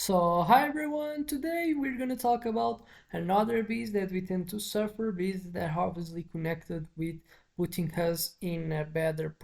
So, hi everyone, today we're gonna talk about another beast that we tend to suffer, beasts that are obviously connected with putting us in a better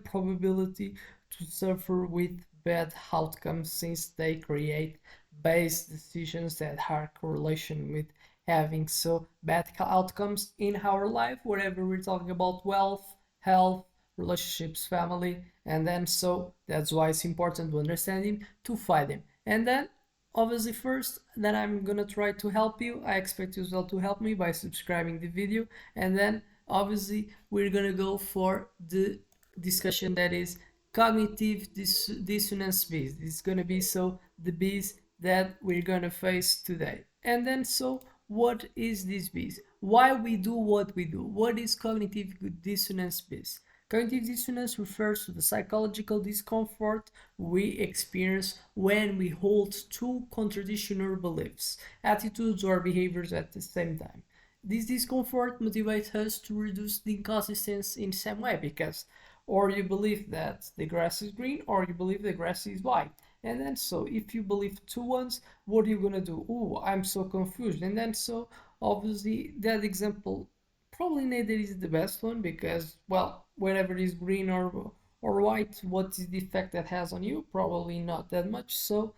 probability to suffer with bad outcomes since they create base decisions that are correlation with having so bad outcomes in our life, wherever we're talking about wealth, health, relationships, family, and then so that's why it's important to understand him to fight him. And then, obviously, first, then I'm gonna try to help you. I expect you as well to help me by subscribing the video. And then, obviously, we're gonna go for the discussion that is cognitive dissonance bees. It's gonna be so the bees that we're gonna face today. And then, so what is this bees? Why we do what we do? What is cognitive dissonance bees? Cognitive dissonance refers to the psychological discomfort we experience when we hold two contradictory beliefs, attitudes, or behaviors at the same time. This discomfort motivates us to reduce the inconsistency in some way because or you believe that the grass is green or you believe the grass is white. And then so if you believe two ones, what are you gonna do? Oh, I'm so confused. And then so obviously that example probably neither is the best one because well, whatever is green or white, what is the effect that has on you? Probably not that much. So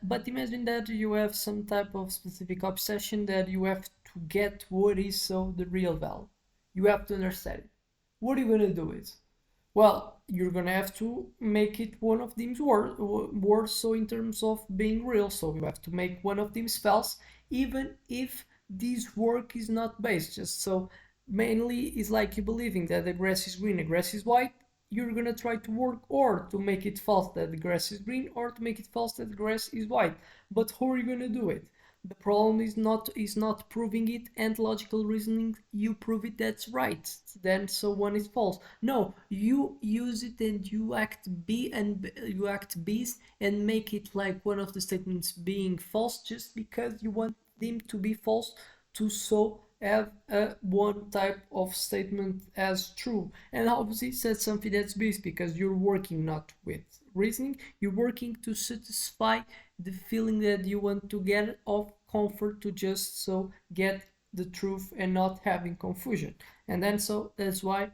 but imagine that you have some type of specific obsession that you have to get what is so the real value. You have to understand it. What are you gonna do it? Well, you're gonna have to make it one of them's words so in terms of being real. So you have to make one of them's false, even if this work is not based. Just so mainly it's like you believing that the grass is green, the grass is white. You're gonna try to work or to make it false that the grass is green or to make it false that the grass is white. But how are you gonna do it? The problem is not proving it and logical reasoning you prove it that's right. Then so one is false. No, you use it and you act beast and make it like one of the statements being false just because you want them to be false to so have one type of statement as true. And obviously says something that's based because you're working not with reasoning, you're working to satisfy the feeling that you want to get of comfort to just so get the truth and not having confusion. And then so that's why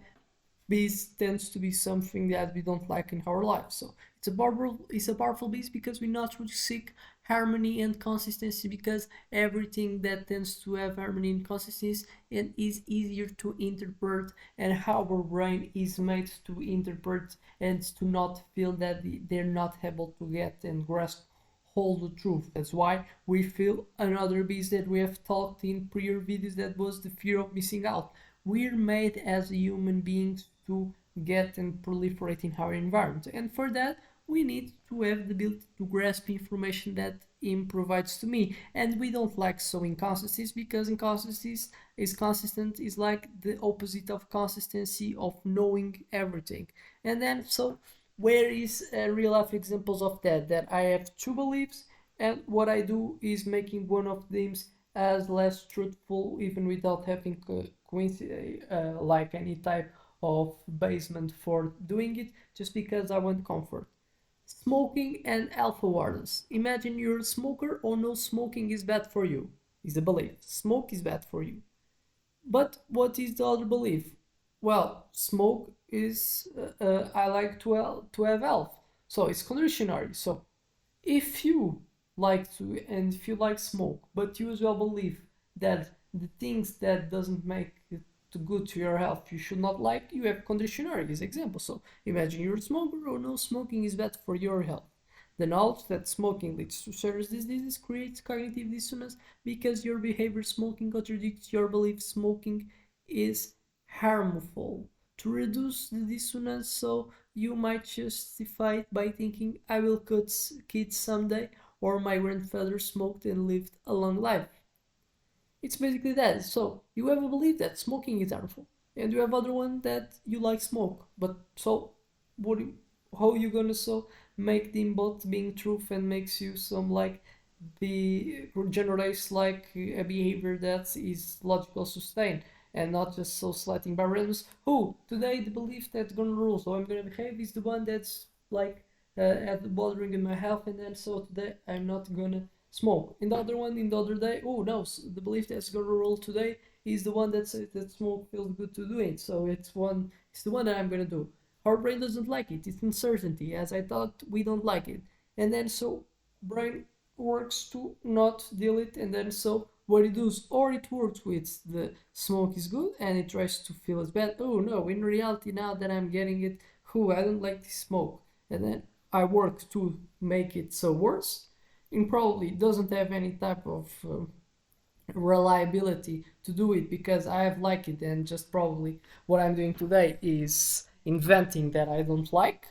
beast tends to be something that we don't like in our life. So it's a powerful beast because we naturally seek harmony and consistency because everything that tends to have harmony and consistency and is easier to interpret and how our brain is made to interpret and to not feel that they're not able to get and grasp hold the truth. That's why we feel another beast that we have talked in prior videos that was the fear of missing out. We're made as human beings to get and proliferate in our environment, and for that we need to have the ability to grasp information that him provides to me. And we don't like so inconsistencies because inconsistencies is consistent is like the opposite of consistency of knowing everything. And then so where is real life examples of that I have two beliefs and what I do is making one of them as less truthful even without having like any type of basement for doing it just because I want comfort. Smoking and health awareness. Imagine you're a smoker or no smoking is bad for you. Is the belief. Smoke is bad for you. But what is the other belief? Well, smoke is I like to have health, so it's conditionary. So if you like to and if you like smoke, but you as well believe that the things that doesn't make it too good to your health you should not like, you have conditionary as example. So imagine you're a smoker or no smoking is bad for your health. The knowledge that smoking leads to serious diseases creates cognitive dissonance because your behavior smoking contradicts your belief smoking is harmful. To reduce the dissonance, so you might justify it by thinking, I will cut kids someday, or my grandfather smoked and lived a long life. It's basically that. So you have a belief that smoking is harmful, and you have other one that you like smoke. But so, what? How you gonna so make them both being truth and makes you some like be generates like a behavior that is logical sustained and not just so selecting by randoms. Who today the belief that gonna rule, so I'm gonna behave is the one that's like at bothering in my health, and then so today I'm not gonna smoke. In the other one, in the other day, oh no, the belief that's gonna roll today is the one that says that smoke feels good to do it. So it's the one that I'm gonna do. Our brain doesn't like it. It's uncertainty, as I thought we don't like it, and then so brain works to not deal it, and then so what it does, or it works with the smoke is good and it tries to feel as bad. Oh no, in reality now that I'm getting it, who I don't like this smoke, and then I work to make it so worse. And probably doesn't have any type of reliability to do it because I have liked it, and just probably what I'm doing today is inventing that I don't like,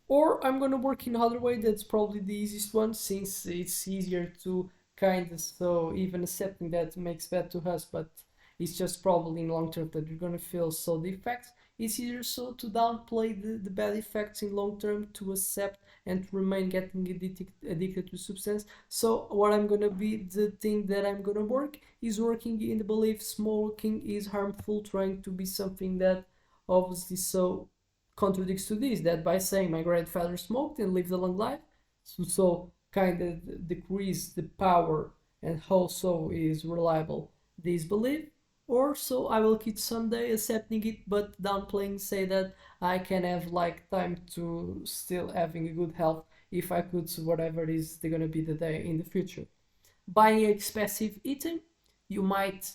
or I'm gonna work in another way that's probably the easiest one since it's easier to kind of so even accepting that makes bad to us, but it's just probably in long term that you're gonna feel so the effects. It's easier so to downplay the bad effects in long term to accept and to remain getting addicted to substance. So what I'm gonna be the thing that I'm gonna work is working in the belief smoking is harmful, trying to be something that obviously so contradicts to this, that by saying my grandfather smoked and lived a long life, so kind of decrease the power and how so is reliable this belief, or so I will keep someday accepting it but downplaying, say that I can have like time to still having a good health if I could, so whatever it is they're gonna be the day in the future. Buying expensive item, you might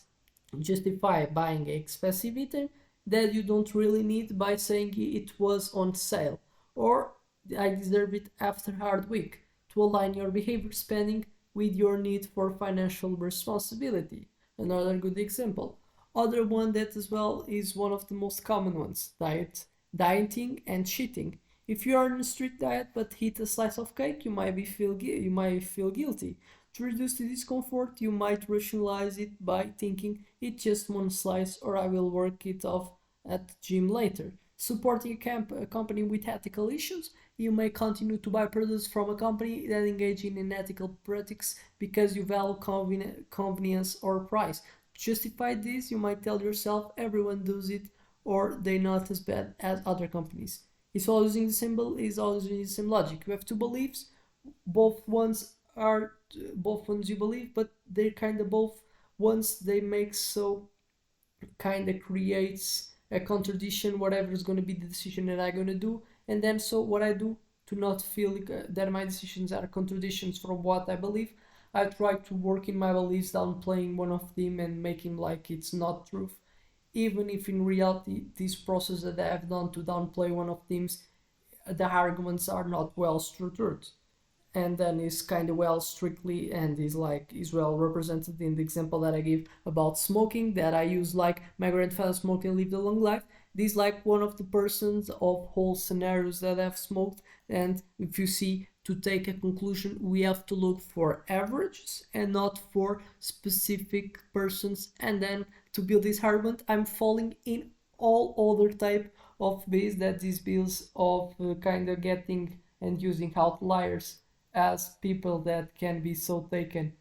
justify buying an expensive item that you don't really need by saying it was on sale, or I deserve it after hard week, to align your behavior spending with your need for financial responsibility. Another good example. Other one that as well is one of the most common ones, dieting and cheating. If you are on a strict diet but eat a slice of cake, you might feel guilty. To reduce the discomfort, you might rationalize it by thinking it's just one slice or I will work it off at the gym later. Supporting a company with ethical issues, you may continue to buy products from a company that engage in unethical practices because you value convenience or price. To justify this, you might tell yourself everyone does it or they're not as bad as other companies. It's all using the symbol, is all using the same logic. You have two beliefs, both ones are both ones you believe, but they're kind of both ones they make so kind of creates a contradiction, whatever is going to be the decision that I'm going to do, and then so what I do to not feel that my decisions are contradictions from what I believe, I try to work in my beliefs, downplaying one of them and making like it's not truth, even if in reality this process that I have done to downplay one of them, the arguments are not well structured, and then is kind of well strictly and is well represented in the example that I give about smoking, that I use like my grandfather smoked and lived a long life. This like one of the persons of whole scenarios that have smoked, and if you see, to take a conclusion we have to look for averages and not for specific persons, and then to build this argument I'm falling in all other type of ways, that these bills of kind of getting and using outliers as people that can be so taken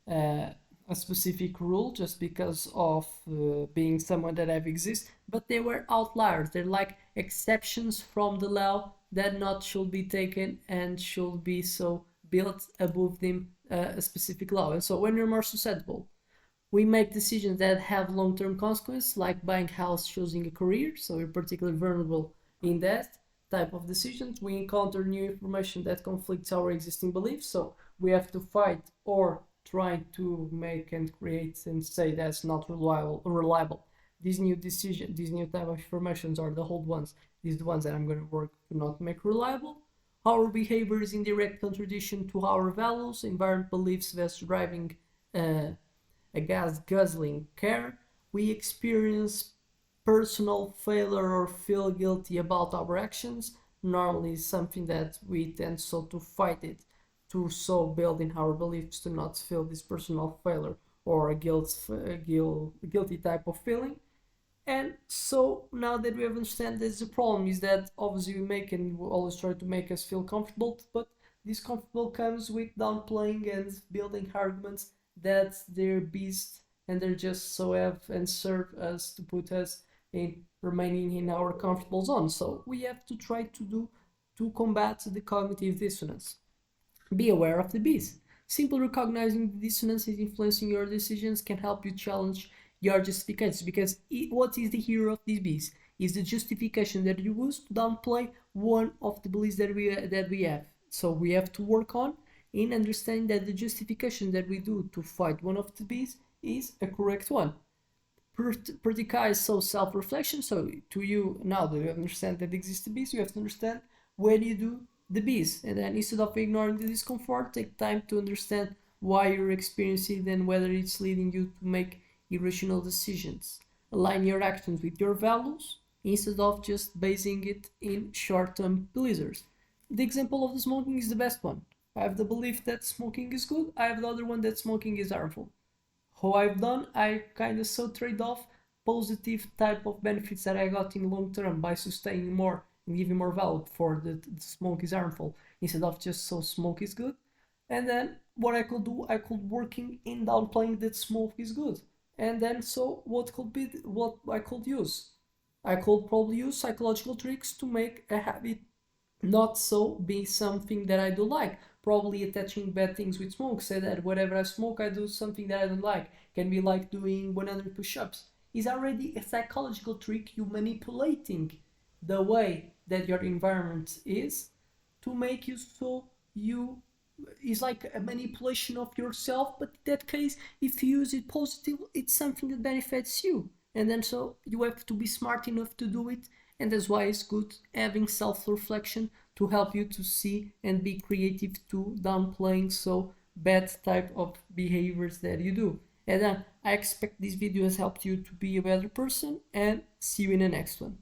uh, a specific rule just because of being someone that have exist, but they were outliers. They're like exceptions from the law that not should be taken and should be so built above them a specific law. And so when you're more susceptible, we make decisions that have long-term consequences, like buying a house, choosing a career. So we're particularly vulnerable in that type of decisions. We encounter new information that conflicts our existing beliefs, so we have to fight or try to make and create and say that's not reliable. These new decision, these new type of informations are the old ones. These are the ones that I'm going to work to not make reliable. Our behavior is in direct contradiction to our values, environment beliefs that's driving uh, a gas guzzling care. We experience personal failure or feel guilty about our actions. Normally something that we tend so to fight it, to so build in our beliefs to not feel this personal failure or a guilty type of feeling. And so now that we understand this, the problem is that obviously we make and we always try to make us feel comfortable, but this comfortable comes with downplaying and building arguments that they're beast and they're just so have and serve us to put us in remaining in our comfortable zone. So we have to try to do to combat the cognitive dissonance. Be aware of the bees. Simply recognizing the dissonance is influencing your decisions can help you challenge your justifications, because what is the hero of these bees is the justification that you use to downplay one of the beliefs that we have. So we have to work on in understanding that the justification that we do to fight one of the bees is a correct one. Pratica is so self-reflection. So to you, now that you understand that exists the bees, you have to understand when you do the bees, and then instead of ignoring the discomfort, take time to understand why you're experiencing it and whether it's leading you to make irrational decisions. Align your actions with your values instead of just basing it in short-term pleasures. The example of the smoking is the best one. I have the belief that smoking is good. I have the other one that smoking is harmful. How I've done, I kind of so trade off positive type of benefits that I got in long term by sustaining more and giving more value for the smoke is harmful instead of just so smoke is good. And then what I could do, I could working in downplaying that smoke is good. And then so what I could use? I could probably use psychological tricks to make a habit not so be something that I don't like. Probably attaching bad things with smoke. Say that whenever I smoke, I do something that I don't like. Can be like doing 100 push-ups. Is already a psychological trick. You manipulating the way that your environment is to make you so you is like a manipulation of yourself. But in that case, if you use it positive, it's something that benefits you. And then so you have to be smart enough to do it, and that's why it's good having self-reflection to help you to see and be creative to downplaying so bad type of behaviors that you do. And then I expect this video has helped you to be a better person, and see you in the next one.